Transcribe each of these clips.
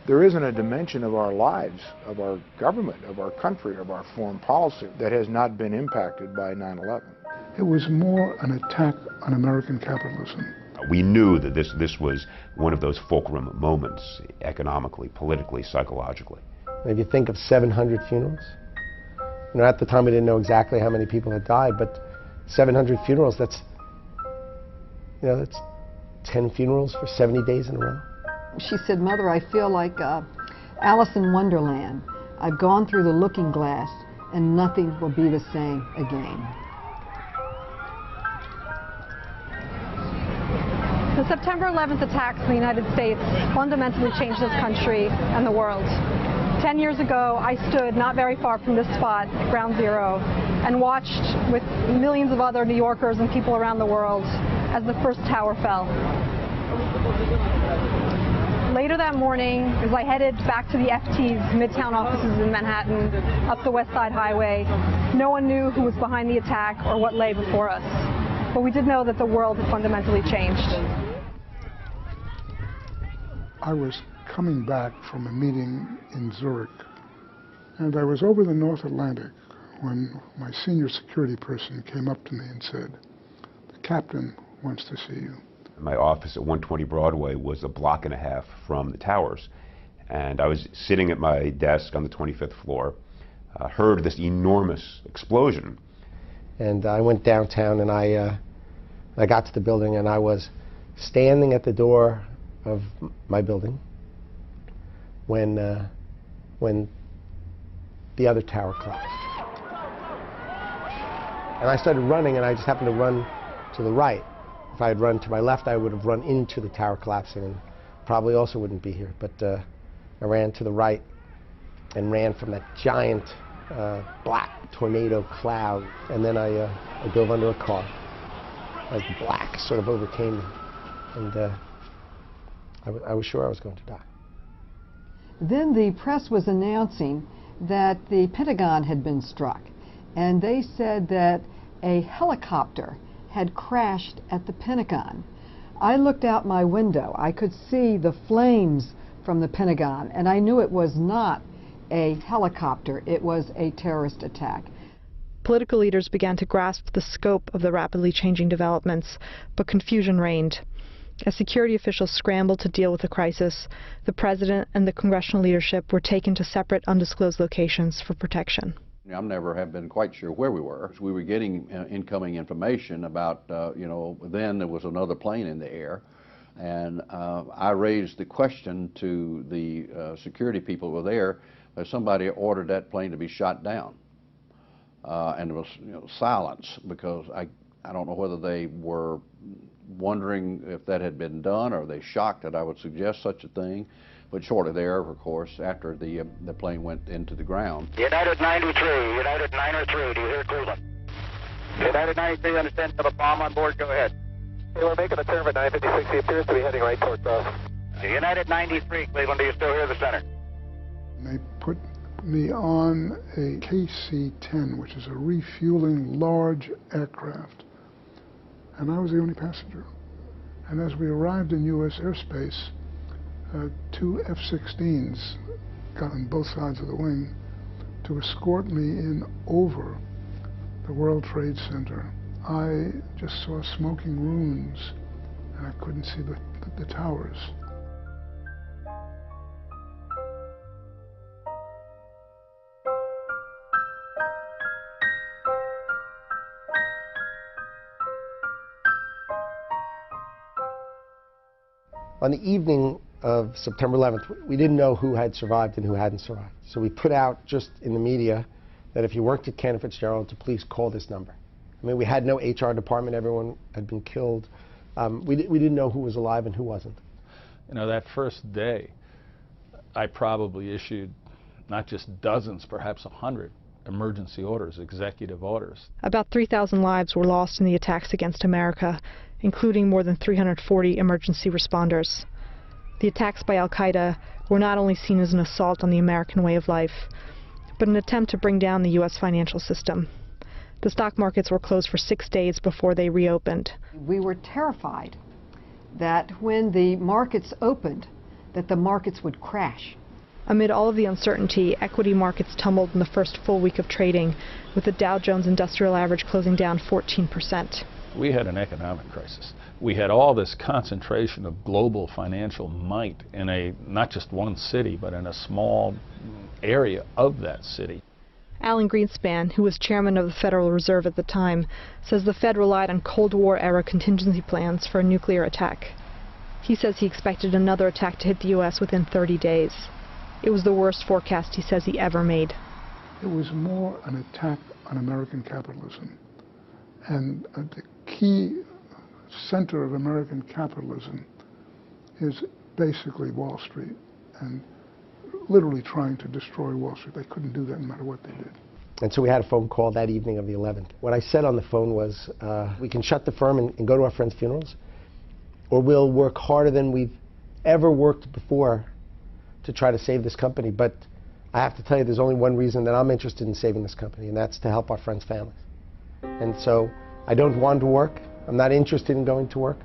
There isn't a dimension of our lives, of our government, of our country, of our foreign policy that has not been impacted by 9/11. It was more an attack on American capitalism. We knew that this was one of those fulcrum moments, economically, politically, psychologically. If you think of 700 funerals, at the time we didn't know exactly how many people had died, but 700 funerals, that's 10 funerals for 70 days in a row. She said, "Mother, I feel like Alice in Wonderland. I've gone through the looking glass and nothing will be the same again." The September 11th attacks in the United States fundamentally changed this country and the world. 10 years ago, I stood not very far from this spot, at Ground Zero, and watched with millions of other New Yorkers and people around the world as the first tower fell. Later that morning, as I headed back to the FT's Midtown offices in Manhattan, up the West Side Highway, no one knew who was behind the attack or what lay before us. But we did know that the world had fundamentally changed. I was coming back from a meeting in Zurich, and I was over the North Atlantic when my senior security person came up to me and said, "The captain wants to see you." My office at 120 Broadway was a block and a half from the towers, and I was sitting at my desk on the 25th floor, heard this enormous explosion. And I went downtown, and I got to the building, and I was standing at the door of my building when the other tower collapsed. And I started running, and I just happened to run to the right. If I had run to my left, I would have run into the tower collapsing and probably also wouldn't be here. But I ran to the right and ran from that giant black tornado cloud. And then I drove under a car as the black sort of overcame me. And I was sure I was going to die. Then the press was announcing that the Pentagon had been struck. And they said that a helicopter had crashed at the Pentagon. I looked out my window. I could see the flames from the Pentagon, and I knew it was not a helicopter. It was a terrorist attack. Political leaders began to grasp the scope of the rapidly changing developments, but confusion reigned. As security officials scrambled to deal with the crisis, the president and the congressional leadership were taken to separate undisclosed locations for protection. I never have been quite sure where we were. We were getting incoming information about, then there was another plane in the air. And I raised the question to the security people who were there, that somebody ordered that plane to be shot down. And there was silence, because I don't know whether they were wondering if that had been done, or they shocked that I would suggest such a thing. But shortly there, of course, after the plane went into the ground. United 93, United 903, do you hear Cleveland? United 93, understand you have a bomb on board, go ahead. Hey, we're making a turn at 956, he appears to be heading right towards us. United 93, Cleveland, do you still hear the center? They put me on a KC-10, which is a refueling large aircraft, and I was the only passenger. And as we arrived in U.S. airspace, two F-16s got on both sides of the wing to escort me in over the World Trade Center. I just saw smoking ruins, and I couldn't see the towers. On the evening of September 11th, we didn't know who had survived and who hadn't survived. So we put out just in the media that if you worked at Cantor Fitzgerald, to please call this number. I mean, we had no HR department. Everyone had been killed. We didn't know who was alive and who wasn't. That first day, I probably issued not just dozens, perhaps 100 emergency orders, executive orders. About 3,000 lives were lost in the attacks against America, including more than 340 emergency responders. The attacks by al-Qaeda were not only seen as an assault on the American way of life, but an attempt to bring down the U.S. financial system. The stock markets were closed for 6 days before they reopened. We were terrified that when the markets opened, that the markets would crash. Amid all of the uncertainty, equity markets tumbled in the first full week of trading, with the Dow Jones Industrial Average closing down 14%. We had an economic crisis. We had all this concentration of global financial might in not just one city, but in a small area of that city. Alan Greenspan, who was chairman of the Federal Reserve at the time, says the Fed relied on Cold War-era contingency plans for a nuclear attack. He says he expected another attack to hit the U.S. within 30 days. It was the worst forecast he says he ever made. It was more an attack on American capitalism. And the key center of American capitalism is basically Wall Street, and literally trying to destroy Wall Street. They couldn't do that no matter what they did. And so we had a phone call that evening of the 11th. What I said on the phone was, we can shut the firm and go to our friends' funerals, or we'll work harder than we've ever worked before to try to save this company. But I have to tell you, there's only one reason that I'm interested in saving this company, and that's to help our friends' families. And so I don't want to work. I'm not interested in going to work.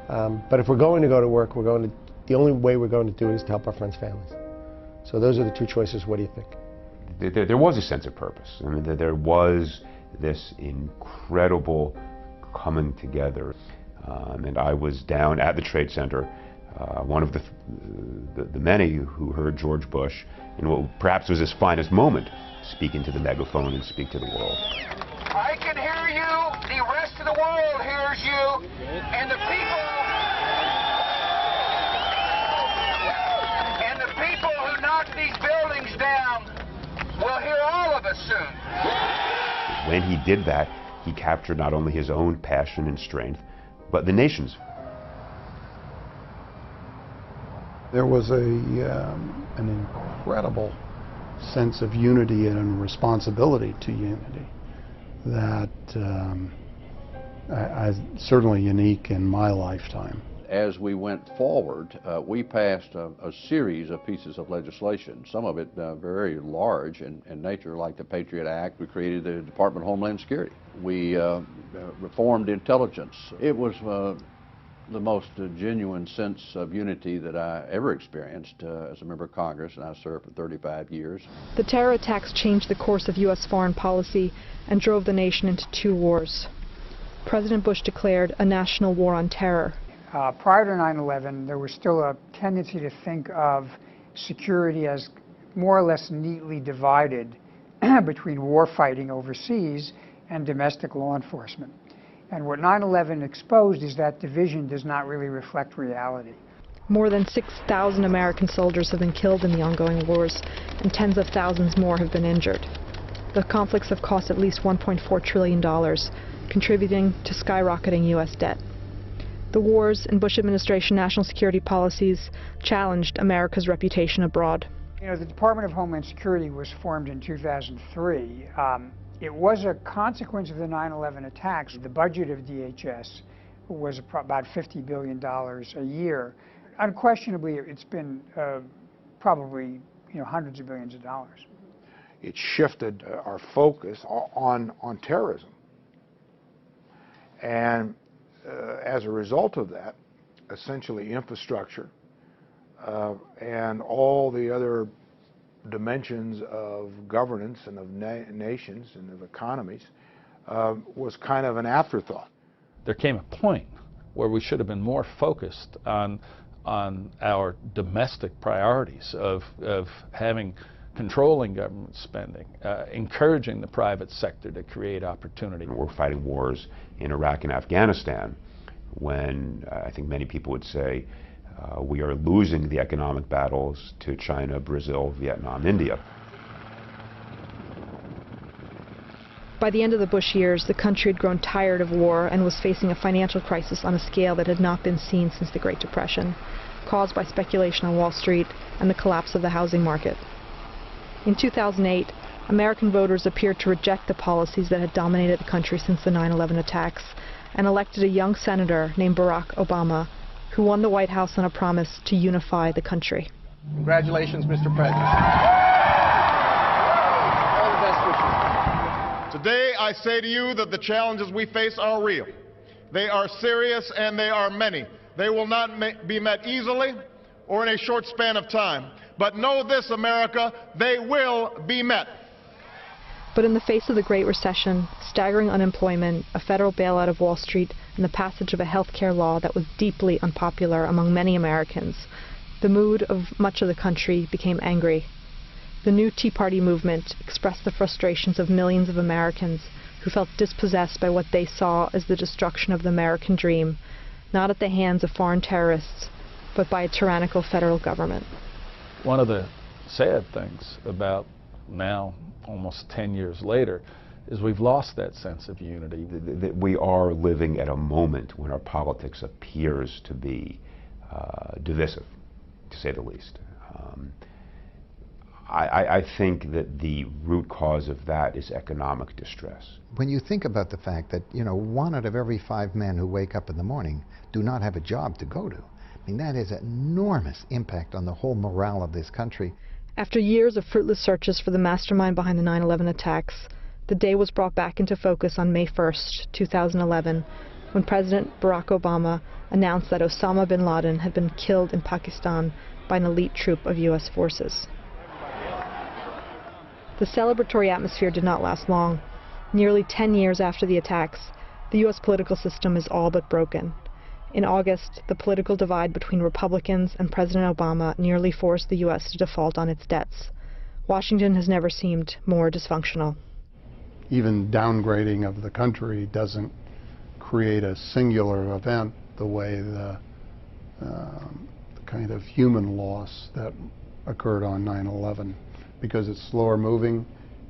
But if we're going to go to work, the only way we're going to do it is to help our friends' families. So those are the two choices. What do you think? There was a sense of purpose. I mean, there was this incredible coming together. And I was down at the Trade Center, one of the many who heard George Bush in what perhaps was his finest moment, speak into the megaphone and speak to the world. I can hear you, the rest of the world hears you, and the people who knock these buildings down will hear all of us soon. When he did that, he captured not only his own passion and strength, but the nation's. There was an incredible sense of unity and responsibility to unity that certainly unique in my lifetime. As we went forward, we passed a series of pieces of legislation, some of it very large in nature, like the Patriot Act. We created the Department of Homeland Security. We reformed intelligence. It was the most genuine sense of unity that I ever experienced as a member of Congress, and I served for 35 years. The terror attacks changed the course of U.S. foreign policy and drove the nation into two wars. President Bush declared a national war on terror. Prior to 9/11, there was still a tendency to think of security as more or less neatly divided between war fighting overseas and domestic law enforcement. And what 9/11 exposed is that division does not really reflect reality. More than 6,000 American soldiers have been killed in the ongoing wars, and tens of thousands more have been injured. The conflicts have cost at least $1.4 trillion, contributing to skyrocketing U.S. debt. The wars and Bush administration national security policies challenged America's reputation abroad. You know, the Department of Homeland Security was formed in 2003. It was a consequence of the 9/11 attacks. The budget of DHS was about $50 billion a year. Unquestionably, it's been probably hundreds of billions of dollars. It shifted our focus on terrorism. And as a result of that, essentially infrastructure and all the other dimensions of governance and of nations and of economies was kind of an afterthought. There came a point where we should have been more focused on our domestic priorities of controlling government spending, encouraging the private sector to create opportunity. We're fighting wars in Iraq and Afghanistan when I think many people would say we are losing the economic battles to China, Brazil, Vietnam, India. By the end of the Bush years, the country had grown tired of war and was facing a financial crisis on a scale that had not been seen since the Great Depression, caused by speculation on Wall Street and the collapse of the housing market. In 2008, American voters appeared to reject the policies that had dominated the country since the 9/11 attacks and elected a young senator named Barack Obama, who won the White House on a promise to unify the country. Congratulations, Mr. President. All the best wishes. Today, I say to you that the challenges we face are real. They are serious and they are many. They will not be met easily or in a short span of time. But know this, America, they will be met. But in the face of the Great Recession, staggering unemployment, a federal bailout of Wall Street, and the passage of a health care law that was deeply unpopular among many Americans, the mood of much of the country became angry. The new Tea Party movement expressed the frustrations of millions of Americans who felt dispossessed by what they saw as the destruction of the American dream, not at the hands of foreign terrorists, but by a tyrannical federal government. One of the sad things about now, almost 10 years later, is we've lost that sense of unity. That we are living at a moment when our politics appears to be divisive, to say the least. I think that the root cause of that is economic distress. When you think about the fact that, 1 out of every 5 men who wake up in the morning do not have a job to go to, I mean, that has an enormous impact on the whole morale of this country. After years of fruitless searches for the mastermind behind the 9/11 attacks, the day was brought back into focus on May 1st, 2011, when President Barack Obama announced that Osama bin Laden had been killed in Pakistan by an elite troop of U.S. forces. The celebratory atmosphere did not last long. Nearly 10 years after the attacks, the U.S. political system is all but broken. In August, the political divide between Republicans and President Obama nearly forced the U.S. to default on its debts. Washington has never seemed more dysfunctional. Even downgrading of the country doesn't create a singular event the way the kind of human loss that occurred on 9/11, because it's slower moving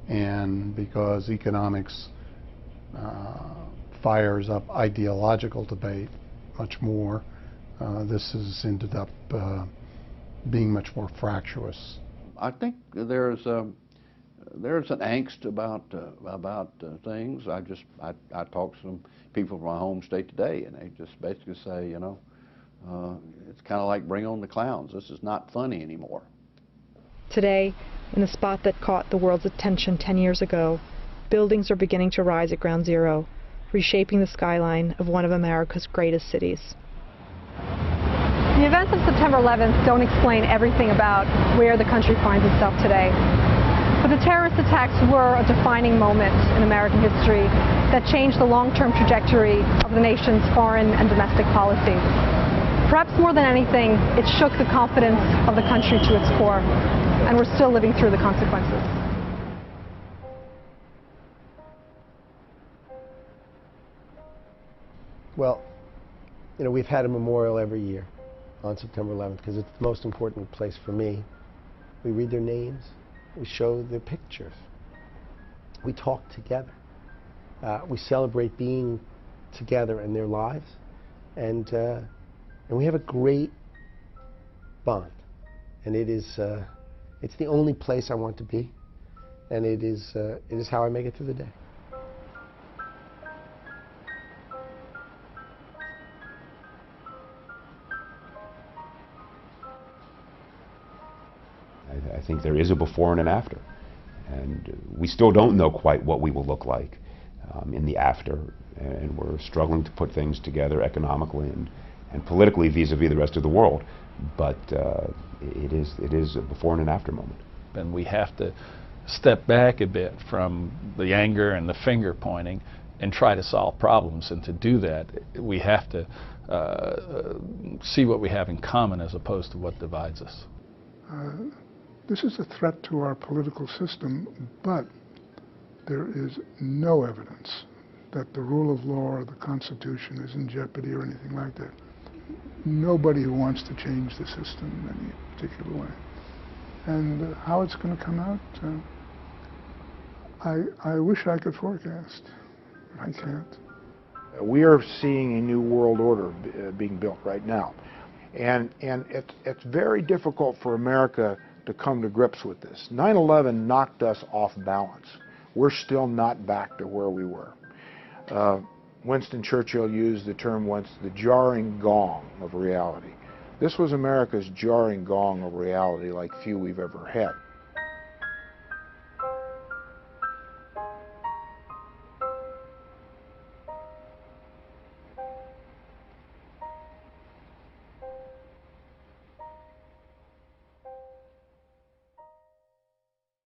and because economics fires up ideological debate much more. This has ended up being much more fractious. I think there's an angst about things. I talk to some people from my home state today, and they just basically say, it's kind of like bring on the clowns. This is not funny anymore. Today, in the spot that caught the world's attention 10 years ago, buildings are beginning to rise at ground zero, reshaping the skyline of one of America's greatest cities. The events of September 11th don't explain everything about where the country finds itself today. But the terrorist attacks were a defining moment in American history that changed the long-term trajectory of the nation's foreign and domestic policies. Perhaps more than anything, it shook the confidence of the country to its core, and we're still living through the consequences. Well, we've had a memorial every year on September 11th because it's the most important place for me. We read their names, we show their pictures, we talk together, we celebrate being together in their lives, and we have a great bond. And it's the only place I want to be, and it is how I make it through the day. I think there is a before and an after, and we still don't know quite what we will look like in the after, and we're struggling to put things together economically and politically vis-a-vis the rest of the world, but it is a before and an after moment. And we have to step back a bit from the anger and the finger pointing and try to solve problems, and to do that we have to see what we have in common as opposed to what divides us. This is a threat to our political system, but there is no evidence that the rule of law or the Constitution is in jeopardy or anything like that. Nobody who wants to change the system in any particular way. And how it's going to come out, I wish I could forecast, but I can't. We are seeing a new world order being built right now. And it's very difficult for America to come to grips with this. 9/11 knocked us off balance. We're still not back to where we were. Winston Churchill used the term once, the jarring gong of reality. This was America's jarring gong of reality like few we've ever had.